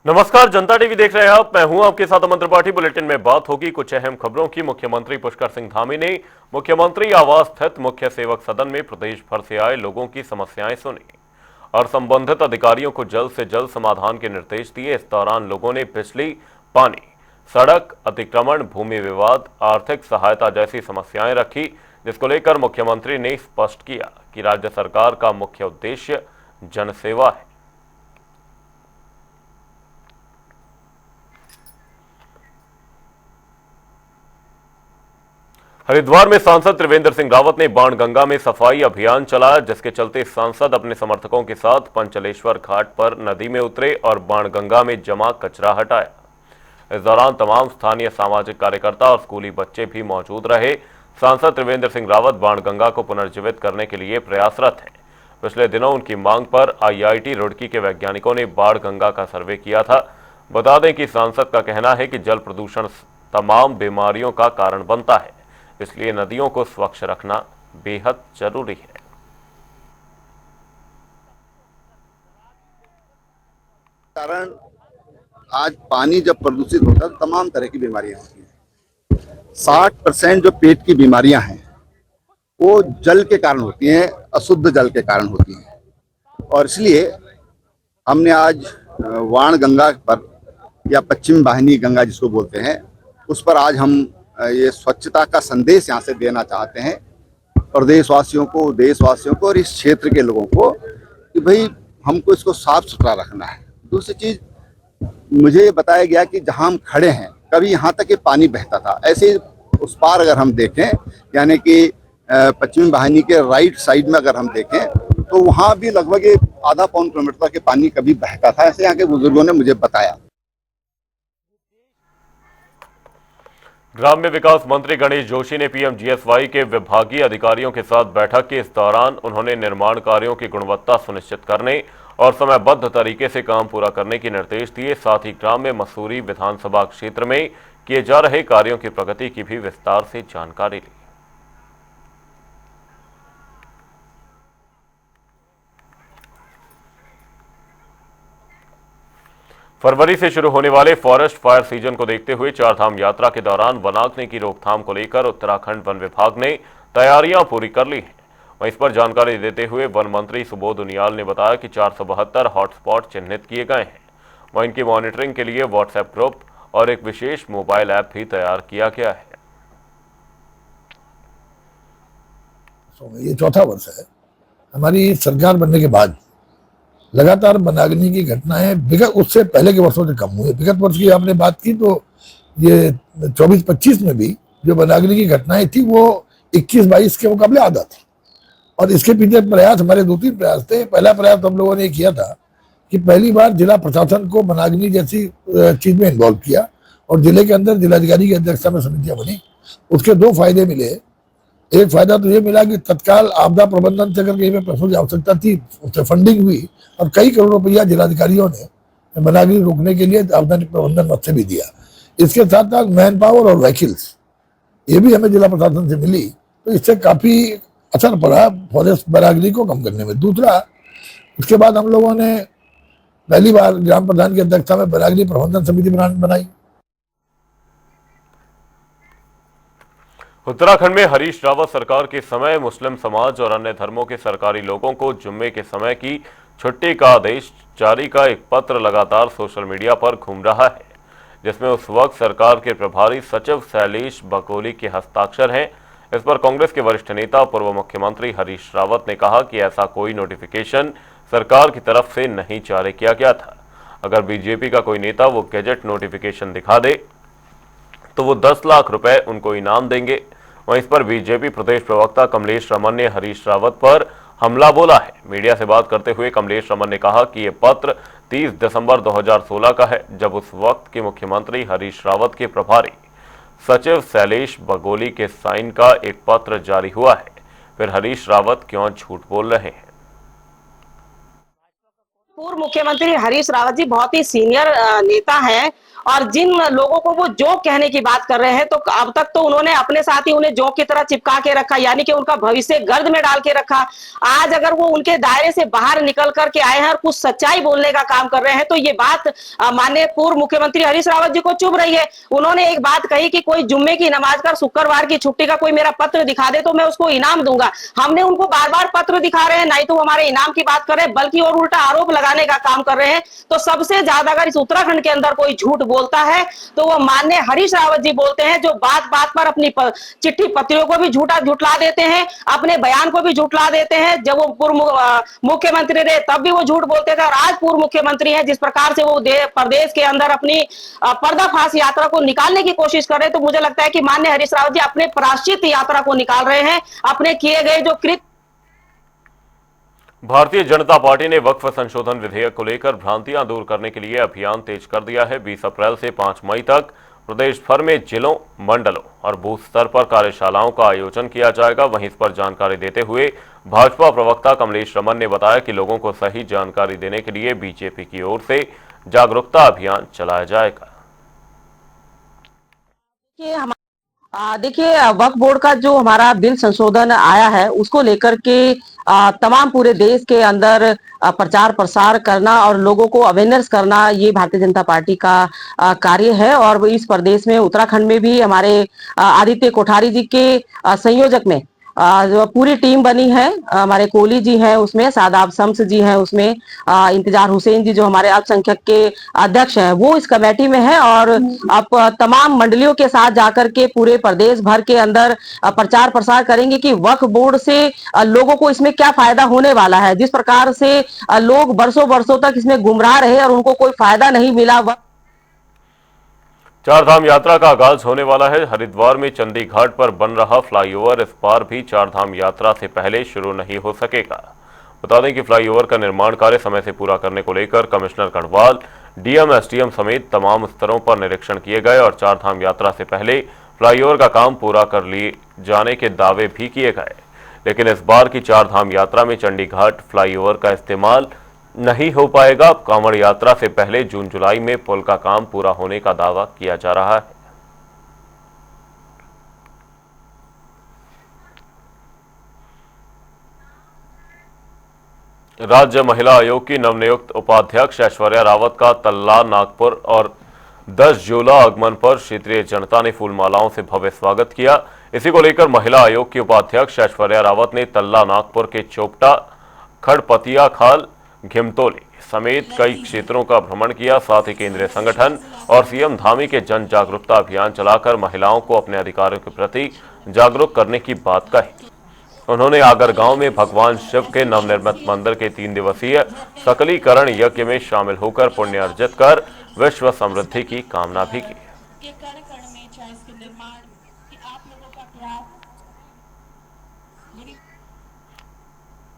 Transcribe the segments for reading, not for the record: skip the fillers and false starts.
नमस्कार, जनता टीवी देख रहे हैं आप। मैं हूं आपके साथ अमन त्रिपाठी। बुलेटिन में बात होगी कुछ अहम खबरों की। मुख्यमंत्री पुष्कर सिंह धामी ने मुख्यमंत्री आवास स्थित मुख्य सेवक सदन में प्रदेश भर से आए लोगों की समस्याएं सुनी और संबंधित अधिकारियों को जल्द से जल्द समाधान के निर्देश दिए। इस दौरान लोगों ने बिजली, पानी, सड़क अतिक्रमण, भूमि विवाद, आर्थिक सहायता जैसी समस्याएं रखी, जिसको लेकर मुख्यमंत्री ने स्पष्ट किया कि राज्य सरकार का मुख्य उद्देश्य जनसेवा है। हरिद्वार में सांसद त्रिवेंद्र सिंह रावत ने बाणगंगा में सफाई अभियान चलाया, जिसके चलते सांसद अपने समर्थकों के साथ पंचलेश्वर घाट पर नदी में उतरे और बाणगंगा में जमा कचरा हटाया। इस दौरान तमाम स्थानीय सामाजिक कार्यकर्ता और स्कूली बच्चे भी मौजूद रहे। सांसद त्रिवेंद्र सिंह रावत बाणगंगा को पुनर्जीवित करने के लिए प्रयासरत हैं। पिछले दिनों उनकी मांग पर आईआईटी रुड़की के वैज्ञानिकों ने बाणगंगा का सर्वे किया था। बता दें कि सांसद का कहना है कि जल प्रदूषण तमाम बीमारियों का कारण बनता है, इसलिए नदियों को स्वच्छ रखना बेहद जरूरी है। कारण आज पानी जब प्रदूषित होता है तो तमाम तरह की बीमारियां होती हैं। 60% जो पेट की बीमारियां हैं वो जल के कारण होती हैं, अशुद्ध जल के कारण होती हैं। और इसलिए हमने आज वाण गंगा पर या पश्चिम वाहिनी गंगा जिसको बोलते हैं, उस पर आज हम ये स्वच्छता का संदेश यहाँ से देना चाहते हैं प्रदेशवासियों को, देशवासियों को और इस क्षेत्र के लोगों को कि भाई हमको इसको साफ सुथरा रखना है। दूसरी चीज, मुझे ये बताया गया कि जहां हम खड़े हैं कभी यहाँ तक ये पानी बहता था, ऐसे उस पार अगर हम देखें यानी कि पश्चिमी वाहिनी के राइट साइड में अगर हम देखें तो वहां भी लगभग आधा पौन किलोमीटर तक पानी कभी बहता था, ऐसे यहाँ के बुजुर्गों ने मुझे बताया। ग्राम्य विकास मंत्री गणेश जोशी ने पीएमजीएसवाई के विभागीय अधिकारियों के साथ बैठक की। इस दौरान उन्होंने निर्माण कार्यों की गुणवत्ता सुनिश्चित करने और समयबद्ध तरीके से काम पूरा करने के निर्देश दिए। साथ ही ग्राम्य मसूरी विधानसभा क्षेत्र में किए जा रहे कार्यों की प्रगति की भी विस्तार से जानकारी ली। फरवरी से शुरू होने वाले फॉरेस्ट फायर सीजन को देखते हुए चारधाम यात्रा के दौरान वनाग्नि की रोकथाम को लेकर उत्तराखंड वन विभाग ने तैयारियां पूरी कर ली हैं। वहीं इस पर जानकारी देते हुए वन मंत्री सुबोध उनियाल ने बताया कि 472 हॉटस्पॉट चिन्हित किए गए हैं। वहीं इनकी मॉनिटरिंग के लिए व्हाट्सएप ग्रुप और एक विशेष मोबाइल ऐप भी तैयार किया गया है। ये चौथा वर्ष है हमारी सरकार बनने के बाद लगातार वनाग्नि की घटनाएं विगत उससे पहले के वर्षों से कम हुई। विगत वर्ष की आपने बात की तो ये 24-25 में भी जो वनाग्नि की घटनाएं थी वो 21-22 के मुकाबले आधा थी। और इसके पीछे प्रयास हमारे 2-3 प्रयास थे। पहला प्रयास हम लोगों ने किया था कि पहली बार जिला प्रशासन को वनाग्नि जैसी चीज में इन्वॉल्व किया और जिले के अंदर जिलाधिकारी की अध्यक्षता में समितियां बनी। उसके 2 फायदे मिले। एक फायदा तो ये मिला कि तत्काल आपदा प्रबंधन से अगर कहीं पे पैसों की आवश्यकता थी उससे फंडिंग हुई और कई करोड़ रुपया जिलाधिकारियों ने वनाग्नि रोकने के लिए आपदा प्रबंधन मद से भी दिया। इसके साथ साथ मैन पावर और व्हीकल्स ये भी हमें जिला प्रशासन से मिली, तो इससे काफी असर पड़ा फॉरेस्ट वनाग्नि को कम करने में। दूसरा, उसके बाद हम लोगों ने पहली बार ग्राम प्रधान की अध्यक्षता में वनाग्नि प्रबंधन समिति बनाई। उत्तराखंड में हरीश रावत सरकार के समय मुस्लिम समाज और अन्य धर्मों के सरकारी लोगों को जुम्मे के समय की छुट्टी का आदेश जारी का एक पत्र लगातार सोशल मीडिया पर घूम रहा है, जिसमें उस वक्त सरकार के प्रभारी सचिव शैलेश बगोली के हस्ताक्षर हैं। इस पर कांग्रेस के वरिष्ठ नेता पूर्व मुख्यमंत्री हरीश रावत ने कहा कि ऐसा कोई नोटिफिकेशन सरकार की तरफ से नहीं जारी किया गया था। अगर बीजेपी का कोई नेता वो गैजेट नोटिफिकेशन दिखा दे तो वो 10 लाख रुपए उनको इनाम देंगे। वहीं इस पर बीजेपी प्रदेश प्रवक्ता कमलेश रमन ने हरीश रावत पर हमला बोला है। मीडिया से बात करते हुए कमलेश रमन ने कहा कि यह पत्र 30 दिसंबर 2016 का है, जब उस वक्त के मुख्यमंत्री हरीश रावत के प्रभारी सचिव शैलेश बगोली के साइन का एक पत्र जारी हुआ है। फिर हरीश रावत क्यों झूठ बोल रहे हैं? पूर्व मुख्यमंत्री हरीश रावत जी बहुत ही सीनियर नेता हैं और जिन लोगों को वो जोक कहने की बात कर रहे हैं तो अब तक तो उन्होंने अपने साथ ही उन्हें जोक की तरह चिपका के रखा, यानी कि उनका भविष्य गर्द में डाल के रखा। आज अगर वो उनके दायरे से बाहर निकल करके आए हैं और कुछ सच्चाई बोलने का काम कर रहे हैं तो ये बात माननीय पूर्व मुख्यमंत्री हरीश रावत जी को चुभ रही है। उन्होंने एक बात कही कि कोई जुम्मे की नमाज कर शुक्रवार की छुट्टी का कोई मेरा पत्र दिखा दे तो मैं उसको इनाम दूंगा। हमने उनको बार बार पत्र दिखा रहे हैं, नहीं तो हमारे इनाम की बात कर रहे हैं बल्कि और उल्टा आरोप लगाने का काम कर रहे हैं। तो सबसे ज्यादा अगर इस उत्तराखंड के अंदर कोई झूठ बोलता है तो वो माननीय हरीश रावत जी बोलते हैं, जो बात बात पर अपनी चिट्ठी पत्रियों को भी झुठला देते हैं, अपने बयान को भी झुठला देते हैं। जब वो पूर्व मुख्यमंत्री रहे तब भी वो झूठ बोलते थे और आज पूर्व मुख्यमंत्री है, जिस प्रकार से वो प्रदेश के अंदर अपनी पर्दाफाश यात्रा को निकालने की कोशिश कर रहे हैं, तो मुझे लगता है कि माननीय हरीश रावत जी अपने प्रायश्चित यात्रा को निकाल रहे हैं, अपने किए गए जो कृत्य। भारतीय जनता पार्टी ने वक्फ संशोधन विधेयक को लेकर भ्रांतियां दूर करने के लिए अभियान तेज कर दिया है। 20 अप्रैल से 5 मई तक प्रदेश भर में जिलों, मंडलों और बूथ स्तर पर कार्यशालाओं का आयोजन किया जाएगा। वहीं इस पर जानकारी देते हुए भाजपा प्रवक्ता कमलेश रमन ने बताया कि लोगों को सही जानकारी देने के लिए बीजेपी की ओर से जागरूकता अभियान चलाया जाएगा। देखिए वक्फ बोर्ड का जो हमारा बिल संशोधन आया है उसको लेकर के तमाम पूरे देश के अंदर प्रचार प्रसार करना और लोगों को अवेयरनेस करना ये भारतीय जनता पार्टी का कार्य है। और इस प्रदेश में उत्तराखंड में भी हमारे आदित्य कोठारी जी के संयोजक में जो पूरी टीम बनी है, हमारे कोहली जी हैं उसमें, सादाब शम्स जी हैं उसमें, इंतजार हुसैन जी जो हमारे अल्पसंख्यक के अध्यक्ष हैं वो इस कमेटी में है। और अब तमाम मंडलियों के साथ जाकर के पूरे प्रदेश भर के अंदर प्रचार प्रसार करेंगे कि वक्फ बोर्ड से लोगों को इसमें क्या फायदा होने वाला है। जिस प्रकार से लोग बरसों बरसों तक इसमें गुमराह रहे और उनको कोई फायदा नहीं मिला। चारधाम यात्रा का आगाज होने वाला है। हरिद्वार में चंदी घाट पर बन रहा फ्लाईओवर इस बार भी चारधाम यात्रा से पहले शुरू नहीं हो सकेगा। बता दें कि फ्लाईओवर का निर्माण कार्य समय से पूरा करने को लेकर कमिश्नर गढ़वाल, डीएम, एसडीएम समेत तमाम स्तरों पर निरीक्षण किए गए और चारधाम यात्रा से पहले फ्लाईओवर का काम पूरा कर लिए जाने के दावे भी किए गए। लेकिन इस बार की चारधाम यात्रा में चंडी घाट फ्लाईओवर का इस्तेमाल नहीं हो पाएगा। कांवड़ यात्रा से पहले जून जुलाई में पुल का काम पूरा होने का दावा किया जा रहा है। राज्य महिला आयोग की नवनियुक्त उपाध्यक्ष ऐश्वर्या रावत का तल्ला, नागपुर और 10 जुलाई आगमन पर क्षेत्रीय जनता ने फूलमालाओं से भव्य स्वागत किया। इसी को लेकर महिला आयोग की उपाध्यक्ष ऐश्वर्या रावत ने तल्ला, नागपुर के चोपटा, खड़पतिया खाल, घिमतोली समेत कई क्षेत्रों का भ्रमण किया। साथ ही केंद्रीय संगठन और सीएम धामी के जन जागरूकता अभियान चलाकर महिलाओं को अपने अधिकारों के प्रति जागरूक करने की बात कही। उन्होंने आगर गांव में भगवान शिव के नवनिर्मित मंदिर के 3 दिवसीय सकलीकरण यज्ञ में शामिल होकर पुण्य अर्जित कर विश्व समृद्धि की कामना भी की।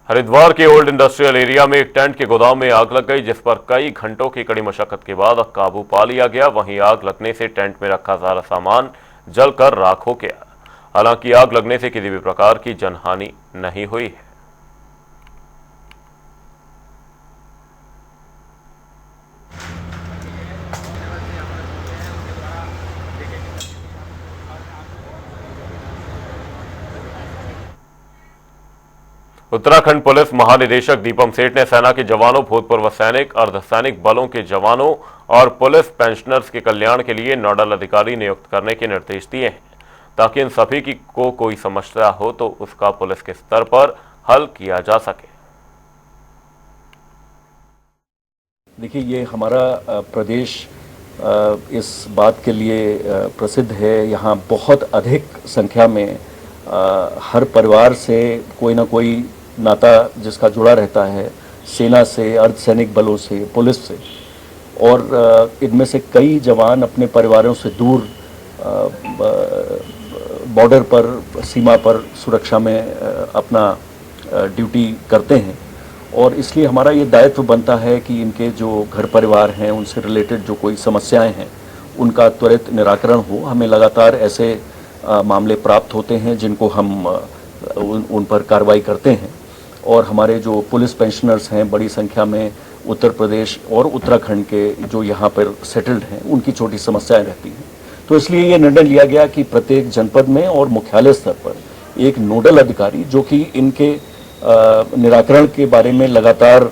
हरिद्वार के ओल्ड इंडस्ट्रियल एरिया में एक टेंट के गोदाम में आग लग गई, जिस पर कई घंटों की कड़ी मशक्कत के बाद काबू पा लिया गया। वहीं आग लगने से टेंट में रखा सारा सामान जलकर राख हो गया। हालांकि आग लगने से किसी भी प्रकार की जनहानि नहीं हुई है। उत्तराखंड पुलिस महानिदेशक दीपम सेठ ने सेना के जवानों, भूतपूर्व सैनिक, अर्धसैनिक बलों के जवानों और पुलिस पेंशनर्स के कल्याण के लिए नोडल अधिकारी नियुक्त करने के निर्देश दिए हैं, ताकि इन सभी को कोई समस्या हो तो उसका पुलिस के स्तर पर हल किया जा सके। देखिए, ये हमारा प्रदेश इस बात के लिए प्रसिद्ध है। यहाँ बहुत अधिक संख्या में हर परिवार से कोई ना कोई नाता जिसका जुड़ा रहता है, सेना से, अर्धसैनिक बलों से, पुलिस से, और इनमें से कई जवान अपने परिवारों से दूर बॉर्डर पर, सीमा पर सुरक्षा में अपना ड्यूटी करते हैं। और इसलिए हमारा ये दायित्व बनता है कि इनके जो घर परिवार हैं, उनसे रिलेटेड जो कोई समस्याएं हैं, उनका त्वरित निराकरण हो। हमें लगातार ऐसे मामले प्राप्त होते हैं जिनको हम उन पर कार्रवाई करते हैं। और हमारे जो पुलिस पेंशनर्स हैं, बड़ी संख्या में उत्तर प्रदेश और उत्तराखंड के जो यहाँ पर सेटल्ड हैं उनकी छोटी समस्याएं रहती हैं। तो इसलिए ये निर्णय लिया गया कि प्रत्येक जनपद में और मुख्यालय स्तर पर एक नोडल अधिकारी जो कि इनके निराकरण के बारे में लगातार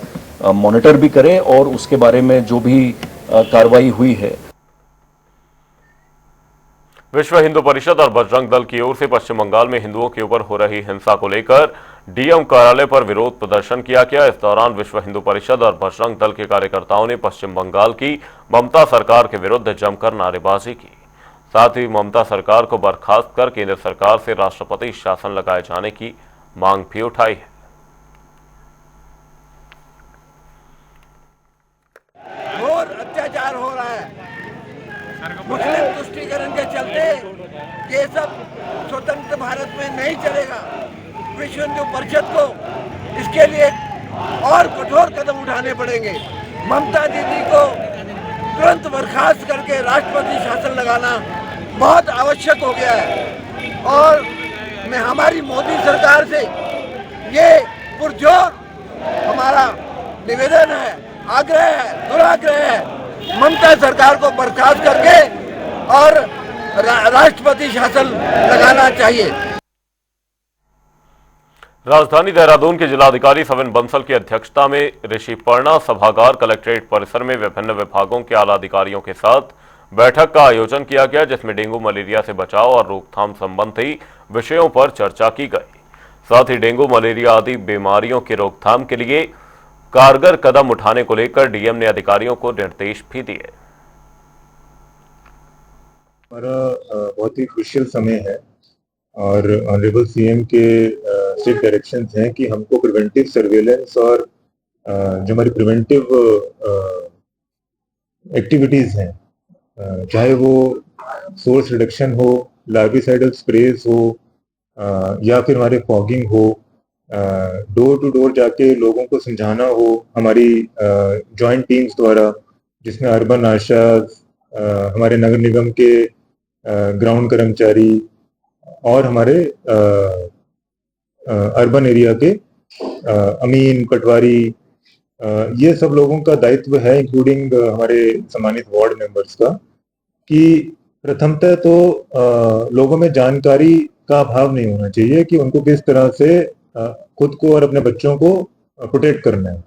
मॉनिटर भी करे और उसके बारे में जो भी कार्रवाई हुई है। विश्व हिंदू परिषद और बजरंग दल की ओर से पश्चिम बंगाल में हिंदुओं के ऊपर हो रही हिंसा को लेकर डीएम कार्यालय पर विरोध प्रदर्शन किया गया। इस दौरान विश्व हिंदू परिषद और बजरंग दल के कार्यकर्ताओं ने पश्चिम बंगाल की ममता सरकार के विरुद्ध जमकर नारेबाजी की। साथ ही ममता सरकार को बर्खास्त कर केंद्र सरकार से राष्ट्रपति शासन लगाए जाने की मांग भी उठाई है। घोर अत्याचार हो रहा है मुस्लिम तुष्टीकरण के चलते। ये सब स्वतंत्र भारत में नहीं चलेगा। विश्व हिंदू परिषद को इसके लिए और कठोर कदम उठाने पड़ेंगे। ममता दीदी को तुरंत बर्खास्त करके राष्ट्रपति शासन लगाना बहुत आवश्यक हो गया है। और मैं हमारी मोदी सरकार से ये पुरजोर हमारा निवेदन है, आग्रह है, दुराग्रह है, ममता सरकार को बर्खास्त करके और राष्ट्रपति शासन लगाना चाहिए। राजधानी देहरादून के जिलाधिकारी सविन बंसल की अध्यक्षता में ऋषिपर्णा सभागार कलेक्ट्रेट परिसर में विभिन्न विभागों के आला अधिकारियों के साथ बैठक का आयोजन किया गया, जिसमें डेंगू मलेरिया से बचाव और रोकथाम संबंधी विषयों पर चर्चा की गई। साथ ही डेंगू मलेरिया आदि बीमारियों की रोकथाम के लिए कारगर कदम उठाने को लेकर डीएम ने अधिकारियों को निर्देश भी दिए। हमारा बहुत ही क्रुशियल समय है और ऑनरेबल सीएम के स्ट्रिक्ट डायरेक्शंस हैं कि हमको प्रिवेंटिव सर्वेलेंस और जो हमारी प्रिवेंटिव एक्टिविटीज़ हैं, चाहे वो सोर्स रिडक्शन हो, लार्विसाइडल स्प्रेज हो या फिर हमारे फॉगिंग हो, डोर टू डोर जाके लोगों को समझाना हो हमारी जॉइंट टीम्स द्वारा, जिसमें अर्बन आशाज, हमारे नगर निगम के ग्राउंड कर्मचारी और हमारे अर्बन एरिया के अमीन, पटवारी, ये सब लोगों का दायित्व है, इंक्लूडिंग हमारे सम्मानित वार्ड मेंबर्स का, कि प्रथमतः तो लोगों में जानकारी का अभाव नहीं होना चाहिए कि उनको किस तरह से खुद को और अपने बच्चों को प्रोटेक्ट करना है।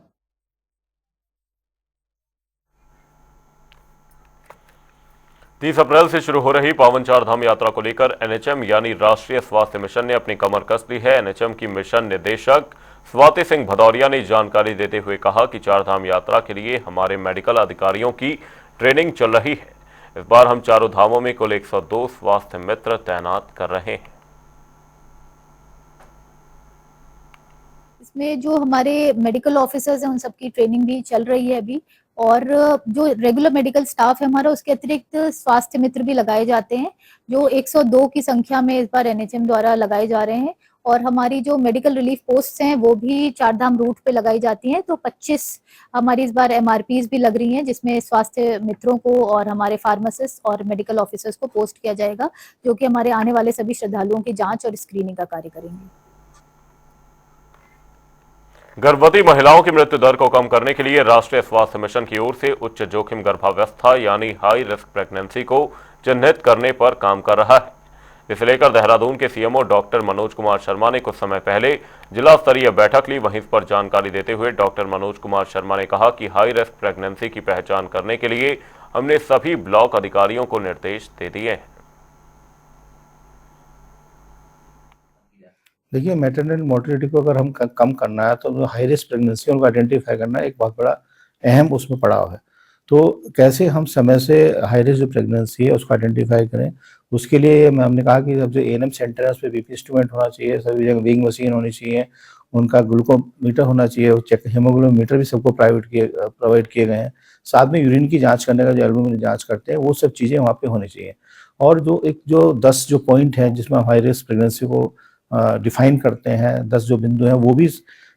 30 अप्रैल से शुरू हो रही पावन चार धाम यात्रा को लेकर एनएचएम यानी राष्ट्रीय स्वास्थ्य मिशन ने अपनी कमर कस ली है। एनएचएम की मिशन निदेशक स्वाति सिंह भदौरिया ने जानकारी देते हुए कहा कि चार धाम यात्रा के लिए हमारे मेडिकल अधिकारियों की ट्रेनिंग चल रही है। इस बार हम चारों धामों में कुल 102 स्वास्थ्य मित्र तैनात कर रहे हैं। इसमें जो हमारे मेडिकल ऑफिसर्स हैं उन सबकी ट्रेनिंग भी चल रही है अभी, और जो रेगुलर मेडिकल स्टाफ है हमारा उसके अतिरिक्त स्वास्थ्य मित्र भी लगाए जाते हैं, जो 102 की संख्या में इस बार एनएचएम द्वारा लगाए जा रहे हैं। और हमारी जो मेडिकल रिलीफ पोस्ट हैं वो भी चारधाम रूट पे लगाई जाती हैं। तो 25 हमारी इस बार एमआरपीज भी लग रही हैं, जिसमें स्वास्थ्य मित्रों को और हमारे फार्मासिस्ट और मेडिकल ऑफिसर्स को पोस्ट किया जाएगा, जो कि हमारे आने वाले सभी श्रद्धालुओं की जांच और स्क्रीनिंग का कार्य करेंगे। गर्भवती महिलाओं की मृत्यु दर को कम करने के लिए राष्ट्रीय स्वास्थ्य मिशन की ओर से उच्च जोखिम गर्भावस्था यानी हाई रिस्क प्रेगनेंसी को चिन्हित करने पर काम कर रहा है। इसे लेकर देहरादून के सीएमओ डॉक्टर मनोज कुमार शर्मा ने कुछ समय पहले जिला स्तरीय बैठक ली। वहीं इस पर जानकारी देते हुए डॉक्टर मनोज कुमार शर्मा ने कहा कि हाई रिस्क प्रेगनेंसी की पहचान करने के लिए हमने सभी ब्लॉक अधिकारियों को निर्देश दे दिए हैं। देखिए, मैटरनल मोर्टेलिटी को अगर हम कम करना है तो हाई रिस्क प्रेगनेंसी उनको आइडेंटिफाई करना एक बहुत बड़ा अहम उसमें पड़ाव है। तो कैसे हम समय से हाई रिस्क जो प्रेगनेंसी है उसको आइडेंटिफाई करें, उसके लिए हमने कहा कि अब जो एएनएम सेंटर है उस पर बीपी इंस्ट्रूमेंट होना चाहिए, सभी जगह वेइंग मशीन होनी चाहिए, उनका ग्लूकोमीटर होना चाहिए, चेक हीमोग्लोबिन भी सबको प्रोवाइड किए गए हैं। साथ में यूरिन की जांच करने का जो एल्बुमिन जांच करते हैं वो सब चीज़ें वहाँ पे होनी चाहिए। और जो 10 जो पॉइंट हैं जिसमें हम हाई रिस्क प्रेगनेंसी को डिफाइन करते हैं, 10 जो बिंदु हैं वो भी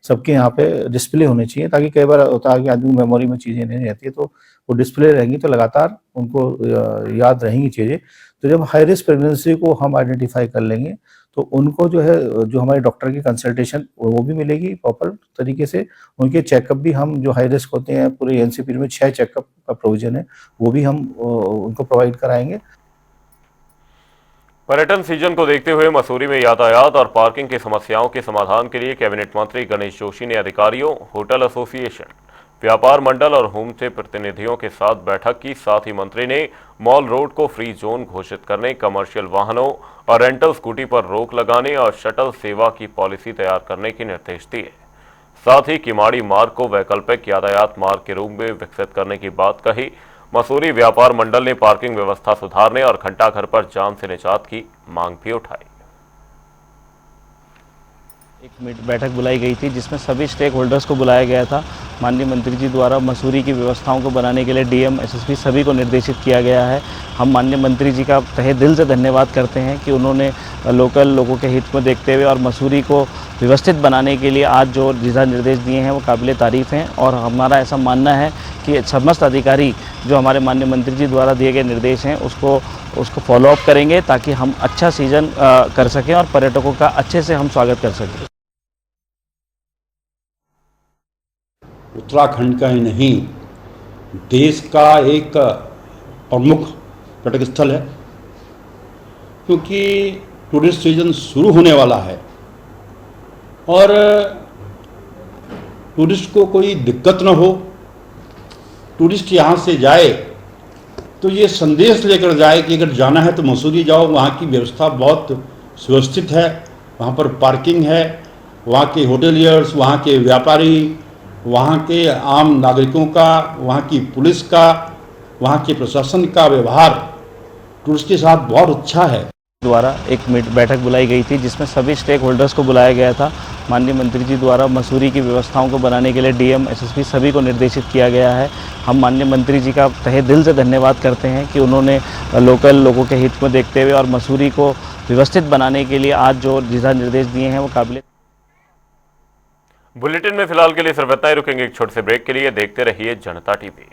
सबके यहाँ पे डिस्प्ले होने चाहिए, ताकि कई बार होता है कि आदमी मेमोरी में चीज़ें नहीं रहती है, तो वो डिस्प्ले रहेंगी तो लगातार उनको याद रहेंगी चीज़ें। तो जब हाई रिस्क प्रेगनेंसी को हम आइडेंटिफाई कर लेंगे तो उनको जो है जो हमारे डॉक्टर की कंसल्टेशन वो भी मिलेगी प्रॉपर तरीके से। उनके चेकअप भी हम जो हाई रिस्क होते हैं पूरे एनसीपी में 6 चेकअप का प्रोविजन है, वो भी हम उनको प्रोवाइड कराएंगे। पर्यटन सीजन को देखते हुए मसूरी में यातायात और पार्किंग की समस्याओं के समाधान के लिए कैबिनेट मंत्री गणेश जोशी ने अधिकारियों, होटल एसोसिएशन, व्यापार मंडल और होम स्टे प्रतिनिधियों के साथ बैठक की। साथ ही मंत्री ने मॉल रोड को फ्री जोन घोषित करने, कमर्शियल वाहनों और रेंटल स्कूटी पर रोक लगाने और शटल सेवा की पॉलिसी तैयार करने के निर्देश दिए। साथ ही किमाड़ी मार्ग को वैकल्पिक यातायात मार्ग के रूप में विकसित करने की बात कही। मसूरी व्यापार मंडल ने पार्किंग व्यवस्था सुधारने और घंटाघर पर जाम से निजात की मांग भी उठाई। एक बैठक बुलाई गई थी जिसमें सभी स्टेक होल्डर्स को बुलाया गया था। माननीय मंत्री जी द्वारा मसूरी की व्यवस्थाओं को बनाने के लिए डीएम, एसएसपी सभी को निर्देशित किया गया है। हम माननीय मंत्री जी का तहे दिल से धन्यवाद करते हैं कि उन्होंने लोकल लोगों के हित में देखते हुए और मसूरी को व्यवस्थित बनाने के लिए आज जो दिशा निर्देश दिए हैं वो काबिले तारीफ़ हैं। और हमारा ऐसा मानना है कि समस्त अधिकारी जो हमारे माननीय मंत्री जी द्वारा दिए गए निर्देश हैं उसको फॉलोअप करेंगे ताकि हम अच्छा सीजन कर सकें और पर्यटकों का अच्छे से हम स्वागत कर सकें। उत्तराखंड का ही नहीं, देश का एक प्रमुख पर्यटक स्थल है, क्योंकि टूरिस्ट सीजन शुरू होने वाला है और टूरिस्ट को कोई दिक्कत न हो। टूरिस्ट यहाँ से जाए तो ये संदेश लेकर जाए कि अगर जाना है तो मसूरी जाओ, वहाँ की व्यवस्था बहुत सुव्यवस्थित है, वहाँ पर पार्किंग है, वहाँ के होटेलियर्स, वहाँ के व्यापारी, वहाँ के आम नागरिकों का, वहाँ की पुलिस का, वहाँ के प्रशासन का व्यवहार टूरिस्ट के साथ बहुत अच्छा है। द्वारा एक बैठक बुलाई गई थी जिसमें सभी स्टेक होल्डर्स को बुलाया गया था। माननीय मंत्री जी द्वारा मसूरी की व्यवस्थाओं को बनाने के लिए डीएम, एसएसपी सभी को निर्देशित किया गया है। हम माननीय मंत्री जी का तहे दिल से धन्यवाद करते हैं कि उन्होंने लोकल लोगों के हित में देखते हुए और मसूरी को व्यवस्थित बनाने के लिए आज जो दिशा निर्देश दिए हैं वो काबिले। बुलेटिन में फिलहाल के लिए सिर्फ इतना ही। रुकेंगे एक छोटे से ब्रेक के लिए। देखते रहिए जनता टीवी।